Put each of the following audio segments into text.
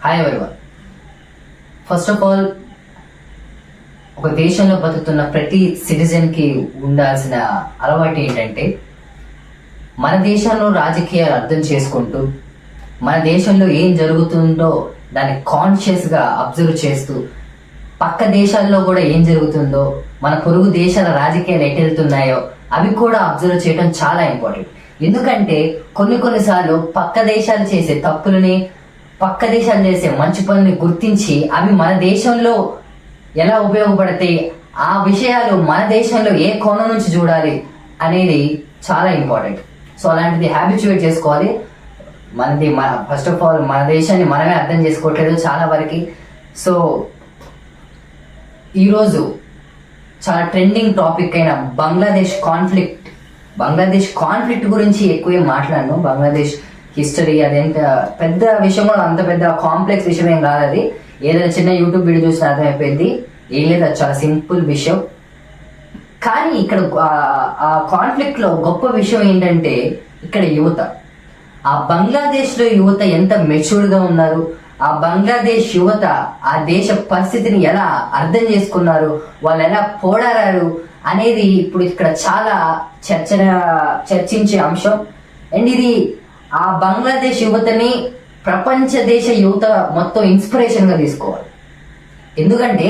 Hi everyone. First of all, ఒక దేశంలో బతుకుతున్న ప్రతి సిటిజన్కి ఉండాల్సిన అలవాటు ఏంటంటే, మన దేశంలో రాజకీయాలు అర్థం చేసుకుంటూ, మన దేశంలో ఏం జరుగుతుందో దాన్ని కాన్షియస్గా అబ్జర్వ్ చేస్తూ, పక్క దేశాల్లో కూడా ఏం జరుగుతుందో, మన పొరుగు దేశాల రాజకీయాలు ఎటు వెళ్తున్నాయో అవి కూడా అబ్జర్వ్ చేయడం చాలా ఇంపార్టెంట్. ఎందుకంటే కొన్నిసార్లు పక్క దేశాలు చేసే తప్పులని, పక్క దేశాలు చేసే మంచి పనుల్ని గుర్తించి అవి మన దేశంలో ఎలా ఉపయోగపడతాయి, ఆ విషయాలు మన దేశంలో ఏ కోణం నుంచి చూడాలి అనేది చాలా ఇంపార్టెంట్. సో అలాంటిది హ్యాబిచువేట్ చేసుకోవాలి. ఫస్ట్ ఆఫ్ ఆల్ మన దేశాన్ని మనమే అర్థం చేసుకోవట్లేదు చాలా వరకు. సో ఈరోజు చాలా ట్రెండింగ్ టాపిక్ అయిన బంగ్లాదేశ్ కాన్ఫ్లిక్ట్ గురించి ఎక్కువ మాట్లాడను. బంగ్లాదేశ్ హిస్టరీ అదేంట పెద్ద విషయం కూడా, అంత పెద్ద కాంప్లెక్స్ విషయం ఏం కాదు. అది ఏదైనా చిన్న యూట్యూబ్ వీడియో చూసిన అర్థమైపోయింది. ఏం లేదు, అది చాలా సింపుల్ విషయం. కానీ ఇక్కడ ఆ కాన్ఫ్లిక్ట్ లో గొప్ప విషయం ఏంటంటే, ఇక్కడ యువత, ఆ బంగ్లాదేశ్ లో యువత ఎంత మెచ్యూర్డ్ గా ఉన్నారు, ఆ బంగ్లాదేశ్ యువత ఆ దేశ పరిస్థితిని ఎలా అర్థం చేసుకున్నారు, వాళ్ళు ఎలా పోరాడారు అనేది ఇప్పుడు ఇక్కడ చాలా చర్చించే అంశం. అండ్ ఇది ఆ బంగ్లాదేశ్ యువతని ప్రపంచ దేశ యువత మొత్తం ఇన్స్పిరేషన్ గా తీసుకోవాలి. ఎందుకంటే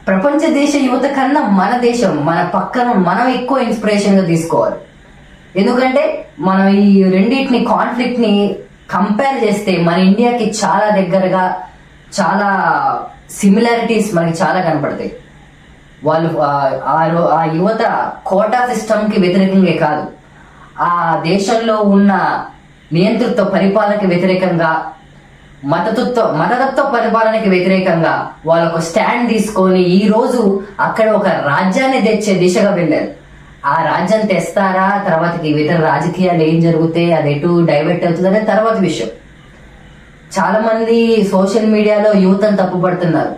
ప్రపంచ దేశ యువత కన్నా మన దేశం, మన పక్కన మనం ఎక్కువ ఇన్స్పిరేషన్ గా తీసుకోవాలి. ఎందుకంటే మనం ఈ రెండింటిని కాన్ఫ్లిక్ట్ ని కంపేర్ చేస్తే మన ఇండియాకి చాలా దగ్గరగా, చాలా సిమిలారిటీస్ మనకి చాలా కనపడతాయి. వాళ్ళు ఆ యువత కోటా సిస్టమ్ కి వ్యతిరేకంగా కాదు, ఆ దేశంలో ఉన్న నియంతృత్వ పరిపాలనకి వ్యతిరేకంగా, మతతత్వ పరిపాలనకి వ్యతిరేకంగా వాళ్ళు ఒక స్టాండ్ తీసుకొని ఈ రోజు అక్కడ ఒక రాజ్యాన్ని తెచ్చే దిశగా వెళ్ళారు. ఆ రాజ్యాన్ని తెస్తారా, తర్వాతకి ఇతర రాజకీయాలు ఏం జరుగుతాయి, అది ఎటు డైవర్ట్ అవుతుంది అనేది తర్వాత విషయం. చాలా మంది సోషల్ మీడియాలో యూత్ని తప్పుపడుతున్నారు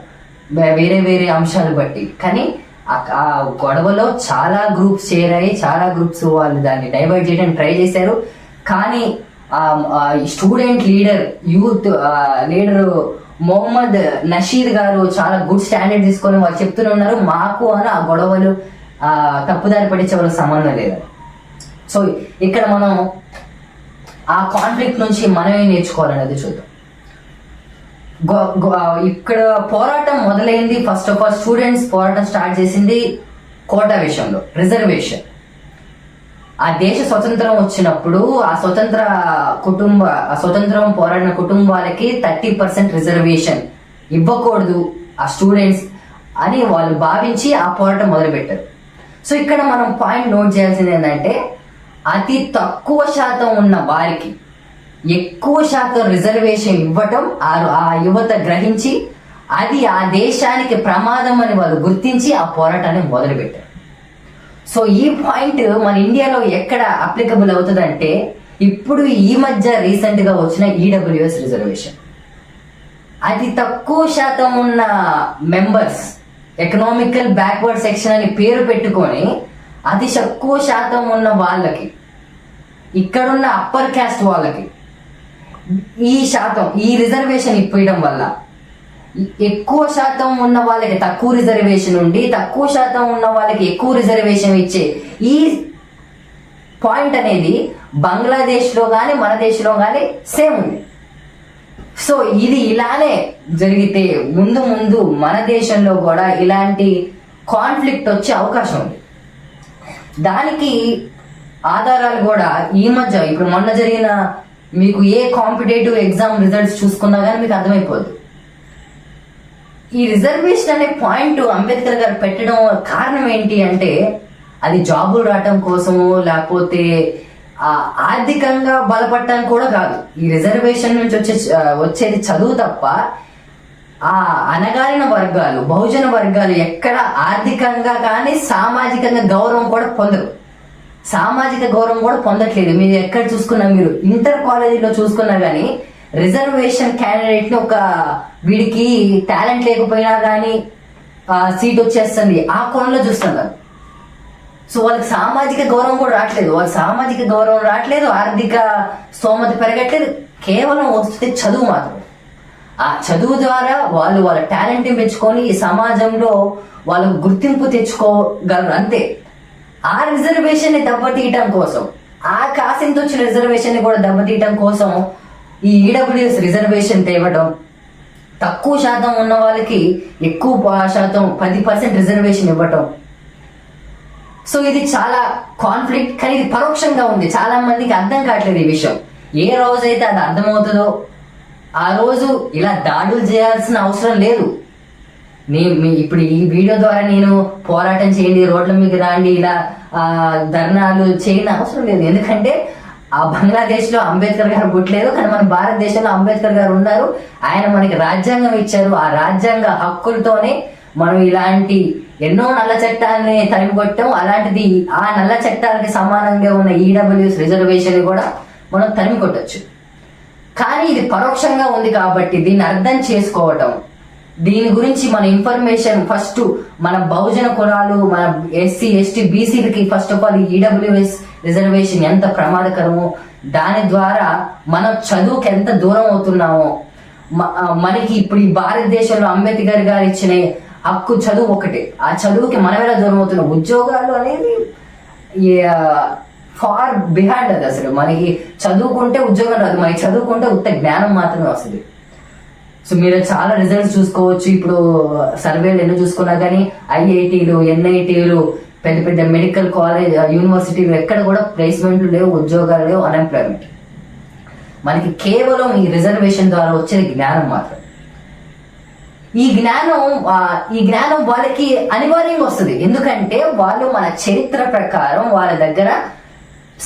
వేరే వేరే అంశాలు బట్టి. కానీ ఆ గొడవలో చాలా గ్రూప్స్ చేరాయి, చాలా గ్రూప్స్ వాళ్ళు దాన్ని డైవర్ట్ చేయడానికి ట్రై చేశారు. కానీ student youth leader Mohammed Nasheed గారు చాలా గుడ్ స్టాండర్డ్ తీసుకొని వాళ్ళు చెప్తూనే ఉన్నారు, మాకు అని ఆ గొడవలు తప్పుదారి పడించే వాళ్ళకి సంబంధం లేదు. సో ఇక్కడ మనం ఆ కాన్ఫ్లిక్ట్ నుంచి మనం ఏం నేర్చుకోవాలనేది చూద్దాం. ఇక్కడ పోరాటం మొదలైంది. ఫస్ట్ ఆఫ్ ఆల్ స్టూడెంట్స్ పోరాటం స్టార్ట్ చేసింది కోటా విషయంలో, రిజర్వేషన్. ఆ దేశ స్వతంత్రం వచ్చినప్పుడు ఆ స్వతంత్రం పోరాడిన కుటుంబాలకి 30% రిజర్వేషన్ ఇవ్వకూడదు ఆ స్టూడెంట్స్ అని వాళ్ళు భావించి ఆ పోరాటం మొదలుపెట్టారు. సో ఇక్కడ మనం పాయింట్ నోట్ చేయాల్సింది ఏంటంటే, అతి తక్కువ శాతం ఉన్న వారికి ఎక్కువ శాతం రిజర్వేషన్ ఇవ్వటం ఆ యువత గ్రహించి, అది ఆ దేశానికి ప్రమాదం అని వాళ్ళు గుర్తించి ఆ పోరాటాన్ని మొదలుపెట్టారు. సో ఈ పాయింట్ మన ఇండియాలో ఎక్కడ అప్లికబుల్ అవుతుందంటే, ఇప్పుడు ఈ మధ్య రీసెంట్ గా వచ్చిన ఈడబ్ల్యూఎస్ రిజర్వేషన్. అతి తక్కువ శాతం ఉన్న మెంబర్స్, ఎకనామికల్ బ్యాక్వర్డ్ సెక్షన్ అని పేరు పెట్టుకొని అతి తక్కువ శాతం ఉన్న వాళ్ళకి, ఇక్కడున్న అప్పర్ క్యాస్ట్ వాళ్ళకి ఈ రిజర్వేషన్ ఇప్పించడం వల్ల ఎక్కువ శాతం ఉన్న వాళ్ళకి తక్కువ రిజర్వేషన్ ఉండి, తక్కువ శాతం ఉన్న వాళ్ళకి ఎక్కువ రిజర్వేషన్ ఇచ్చే ఈ పాయింట్ అనేది బంగ్లాదేశ్ లో కానీ మన దేశంలో కానీ సేమ్ ఉంది. సో ఇది ఇలానే జరిగితే ముందు మన దేశంలో కూడా ఇలాంటి కాన్ఫ్లిక్ట్ వచ్చే అవకాశం ఉంది. దానికి ఆధారాలు కూడా ఈ మధ్య, ఇప్పుడు మొన్న జరిగిన మీకు ఏ కాంపిటేటివ్ ఎగ్జామ్ రిజల్ట్స్ చూసుకున్నా కానీ మీకు అర్థమైపోద్ది. ఈ రిజర్వేషన్ అనే పాయింట్ అంబేద్కర్ గారు పెట్టడం కారణం ఏంటి అంటే, అది జాబులు రావటం కోసమో లేకపోతే ఆర్థికంగా బలపడటానికి కూడా కాదు. ఈ రిజర్వేషన్ నుంచి వచ్చేది చదువు తప్ప ఆ అణగారిన వర్గాలు, బహుజన వర్గాలు ఎక్కడ ఆర్థికంగా కానీ సామాజికంగా గౌరవం కూడా పొందరు. సామాజిక గౌరవం కూడా పొందట్లేదు. మీరు ఎక్కడ చూసుకున్నా, మీరు ఇంటర్ కాలేజీలో చూసుకున్నా కానీ రిజర్వేషన్ క్యాండిడేట్ ని వీడికి టాలెంట్ లేకపోయినా కానీ సీట్ వచ్చేస్తుంది ఆ కోణంలో చూస్తున్నారు. సో వాళ్ళకి సామాజిక గౌరవం కూడా రావట్లేదు, ఆర్థిక స్తోమత పెరగట్లేదు, కేవలం వస్తుంది చదువు మాత్రం. ఆ చదువు ద్వారా వాళ్ళు వాళ్ళ టాలెంట్ ని పెంచుకొని ఈ సమాజంలో వాళ్ళు గుర్తింపు తెచ్చుకోగలరు అంతే. ఆ రిజర్వేషన్ ని దెబ్బతీయటం కోసం, ఆ కాసింత వచ్చిన రిజర్వేషన్ ని కూడా దెబ్బతీయటం కోసం ఈ ఈడబ్ల్యూఎస్ రిజర్వేషన్ తేవడం, తక్కువ శాతం ఉన్న వాళ్ళకి ఎక్కువ శాతం 10% రిజర్వేషన్ ఇవ్వటం. సో ఇది చాలా కాన్ఫ్లిక్ట్, కానీ ఇది పరోక్షంగా ఉంది, చాలా మందికి అర్థం కావట్లేదు ఈ విషయం. ఏ రోజైతే అది అర్థమవుతుందో ఆ రోజు ఇలా దాడులు చేయాల్సిన అవసరం లేదు. ఇప్పుడు ఈ వీడియో ద్వారా నేను పోరాటం చేయండి, రోడ్ల మీద రాండి, ఇలా ధర్నాలు చేయని అవసరం లేదు. ఎందుకంటే ఆ బంగ్లాదేశ్ లో అంబేద్కర్ గారు పుట్టలేదు, కానీ మన భారతదేశంలో అంబేద్కర్ గారు ఉన్నారు. ఆయన మనకి రాజ్యాంగం ఇచ్చారు. ఆ రాజ్యాంగ హక్కులతోనే మనం ఇలాంటి ఎన్నో నల్ల చట్టాలని తరిమికొట్టాం. అలాంటిది ఆ నల్ల చట్టాలకి సమానంగా ఉన్న ఈడబ్ల్యూఎస్ రిజర్వేషన్ కూడా మనం తరిమికొట్టచ్చు. కానీ ఇది పరోక్షంగా ఉంది కాబట్టి దీన్ని అర్థం చేసుకోవటం, దీని గురించి మన ఇన్ఫర్మేషన్ ఫస్ట్ మన బహుజన కులాలు, మన ఎస్సీ ఎస్టీ బీసీలకి ఫస్ట్ ఆఫ్ ఆల్ ఈ ఈడబ్ల్యూఎస్ రిజర్వేషన్ ఎంత ప్రమాదకరమో, దాని ద్వారా మనం చదువుకి ఎంత దూరం అవుతున్నామో, మనకి ఇప్పుడు ఈ భారతదేశంలో అంబేద్కర్ గారు ఇచ్చిన హక్కు చదువు ఒకటే, ఆ చదువుకి మనం ఎలా దూరం అవుతున్నాం. ఉద్యోగాలు అనేది ఫార్ బిహైండ్ అది. అసలు మనకి చదువుకుంటే ఉద్యోగం రాదు, మనకి చదువుకుంటే ఉత్త జ్ఞానం మాత్రమే వస్తుంది. సో మీరు చాలా రిజల్ట్స్ చూసుకోవచ్చు. ఇప్పుడు సర్వేలు ఎన్నో చూసుకున్నా కానీ ఐఐటీలు, ఎన్ఐటీలు, పెద్ద పెద్ద మెడికల్ కాలేజ్, యూనివర్సిటీలు ఎక్కడ కూడా ప్లేస్మెంట్లు లేవు, ఉద్యోగాలు లేవు, అన్ఎంప్లాయ్మెంట్. మనకి కేవలం ఈ రిజర్వేషన్ ద్వారా వచ్చేది జ్ఞానం మాత్రం. ఈ జ్ఞానం వాళ్ళకి అనివార్యంగా వస్తుంది. ఎందుకంటే వాళ్ళు మన చరిత్ర ప్రకారం వాళ్ళ దగ్గర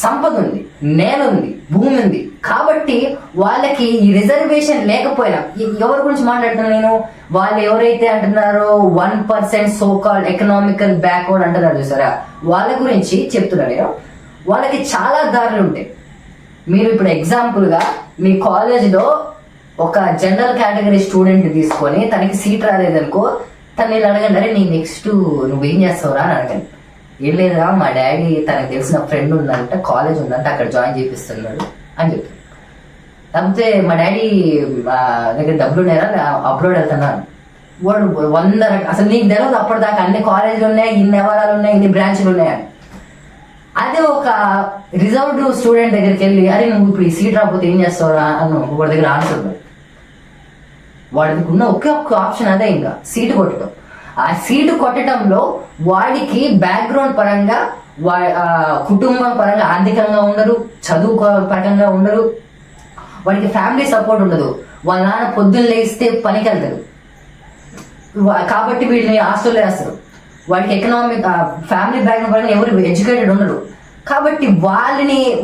సంపద ఉంది, నేల ఉంది, భూమి ఉంది. కాబట్టి వాళ్ళకి ఈ రిజర్వేషన్ లేకపోయినా, ఎవరి గురించి మాట్లాడుతున్నాను నేను, వాళ్ళు ఎవరైతే అంటున్నారో 1% సో కాల్డ్ ఎకనామికల్ బ్యాక్వర్డ్ అంటున్నారు చూసారా, వాళ్ళ గురించి చెప్తున్నారు నేను. వాళ్ళకి చాలా దారులు ఉంటాయి. మీరు ఇప్పుడు ఎగ్జాంపుల్ గా మీ కాలేజీలో ఒక జనరల్ కేటగిరీ స్టూడెంట్ తీసుకొని తనకి సీట్ రాలేదనుకో, తను నేను అడగండి, అరే నీ నెక్స్ట్ నువ్వేం చేస్తావురా అని అడగండి. ఏం లేదురా మా డాడీ తనకు తెలిసిన ఫ్రెండ్ ఉందంట, కాలేజ్ ఉందంట, అక్కడ జాయిన్ చేపిస్తున్నాడు అని చెప్తాను. లేకపోతే మా డాడీ దగ్గర డబ్బులు ఉన్నాయా, అబ్రాడ్ వెళ్తున్నాను. వాడు 100 అసలు నీకు తెలియదు అప్పటిదాకా అన్ని కాలేజీలు ఉన్నాయి, ఇన్ని వ్యవహారాలు ఉన్నాయి, ఇన్ని బ్రాంచ్లు ఉన్నాయని. అదే ఒక రిజర్వ్డ్ స్టూడెంట్ దగ్గరికి వెళ్ళి, అరే నువ్వు ఇప్పుడు ఈ సీట్ రాకపోతే ఏం చేస్తావురా అని వాడి దగ్గర ఆన్సర్ ఉంది. వాడికి ఉన్న ఒకే ఒక్క ఆప్షన్ అదే, ఇంకా సీటు కొట్టడం. ఆ సీటు కొట్టడంలో వాడికి బ్యాక్గ్రౌండ్ పరంగా, కుటుంబం పరంగా ఆర్థికంగా ఉండరు, చదువు పరంగా ఉండరు, వాడికి ఫ్యామిలీ సపోర్ట్ ఉండదు, వాళ్ళ నాన్న పొద్దున్న లేస్తే పనికి వెళ్తారు, కాబట్టి వీళ్ళని హాస్టల్లో వేస్తారు. వాడికి ఎకనామిక్ ఫ్యామిలీ బ్యాక్గ్రౌండ్ పరంగా ఎవరు ఎడ్యుకేటెడ్ ఉండరు. కాబట్టి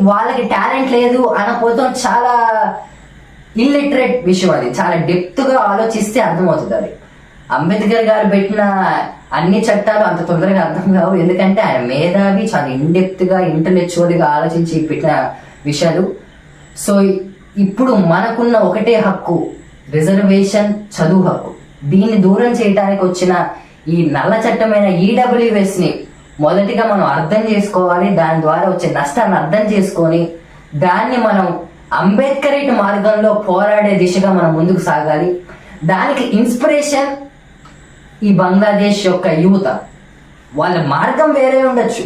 వాళ్ళకి టాలెంట్ లేదు అనపోతాం. చాలా ఇల్లిటరేట్ విషయం అది. చాలా డెప్త్ గా ఆలోచిస్తే అర్థమవుతుంది అది. అంబేద్కర్ గారు పెట్టిన అన్ని చట్టాలు అంత తొందరగా అర్థం కావు, ఎందుకంటే ఆయన మేధావి, చాలా ఇన్డెప్త్ గా ఇంటలెక్చువల్ గా ఆలోచించి పెట్టిన విషయాలు. సో ఇప్పుడు మనకున్న ఒకటే హక్కు, రిజర్వేషన్, చదువు హక్కు. దీన్ని దూరం చేయడానికి వచ్చిన ఈ నల్ల చట్టమైన ఈడబ్ల్యూఎస్ ని మొదటిగా మనం అర్థం చేసుకోవాలి. దాని ద్వారా వచ్చే నష్టాన్ని అర్థం చేసుకొని దాన్ని మనం అంబేద్కరేట్ మార్గంలో పోరాడే దిశగా మనం ముందుకు సాగాలి. దానికి ఇన్స్పిరేషన్ ఈ బంగ్లాదేశ్ యొక్క యువత. వాళ్ళ మార్గం వేరే ఉండొచ్చు,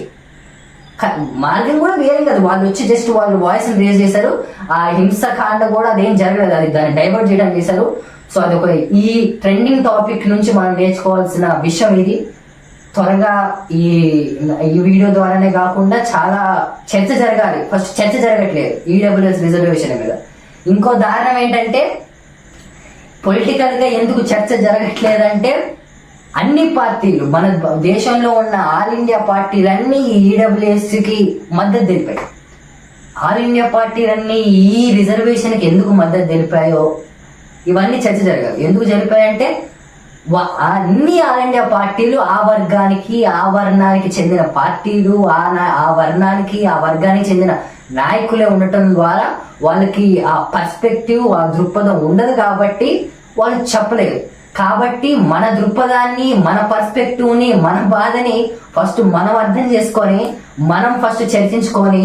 మార్గం కూడా వేరే కదా. వాళ్ళు వచ్చి జస్ట్ వాళ్ళు వాయిస్ రేజ్ చేశారు, ఆ హింసకాండ కూడా అదేం జరగలేదు, అది దాన్ని డైవర్ట్ చేయడం చేశారు. సో అది ఒక ఈ ట్రెండింగ్ టాపిక్ నుంచి మనం నేర్చుకోవాల్సిన విషయం ఇది. త్వరగా ఈ వీడియో ద్వారానే కాకుండా చాలా చర్చ జరగాలి. ఫస్ట్ చర్చ జరగట్లేదు ఈడబ్ల్యూఎస్ రిజర్వేషన్ మీద. ఇంకో దారుణం ఏంటంటే, పొలిటికల్ గా ఎందుకు చర్చ జరగట్లేదంటే, అన్ని పార్టీలు, మన దేశంలో ఉన్న ఆల్ ఇండియా పార్టీలన్నీ ఈ ఈడబ్ల్యూఎస్ కి మద్దతు తెలిపాయి. ఆల్ ఇండియా పార్టీలన్నీ ఈ రిజర్వేషన్ కి ఎందుకు మద్దతు తెలిపాయో ఇవన్నీ చర్చ జరగాలి. ఎందుకు జరిపాయంటే, అన్ని ఆల్ ఇండియా పార్టీలు ఆ వర్గానికి, ఆ వర్ణానికి చెందిన పార్టీలు, ఆ వర్ణానికి, ఆ వర్గానికి చెందిన నాయకులే ఉండటం ద్వారా వాళ్ళకి ఆ పర్స్పెక్టివ్, ఆ దృక్పథం ఉండదు. కాబట్టి వాళ్ళు చెప్పలేదు. కాబట్టి మన దృక్పథాన్ని, మన పర్స్పెక్టివ్ ని, మన బాధని ఫస్ట్ మనం అర్థం చేసుకొని, మనం ఫస్ట్ చర్చించుకొని,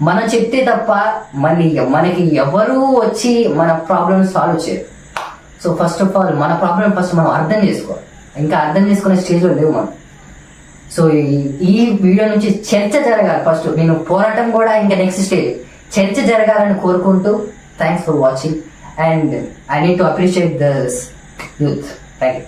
మనం చెప్తే తప్ప మనకి ఎవరు వచ్చి మన ప్రాబ్లమ్స్ సాల్వ్ చేయరు. So so first of all మన ప్రాబ్లం ఫస్ట్ మనం అర్థం చేసుకోవాలి. ఇంకా అర్థం చేసుకునే స్టేజ్లో లేవు మనం. సో ఈ వీడియో నుంచి చర్చ జరగాలి. ఫస్ట్ నేను పోరాటం కూడా ఇంకా నెక్స్ట్ స్టేజ్ చర్చ జరగాలని కోరుకుంటూ thanks for watching and I need to appreciate this youth. Thank you.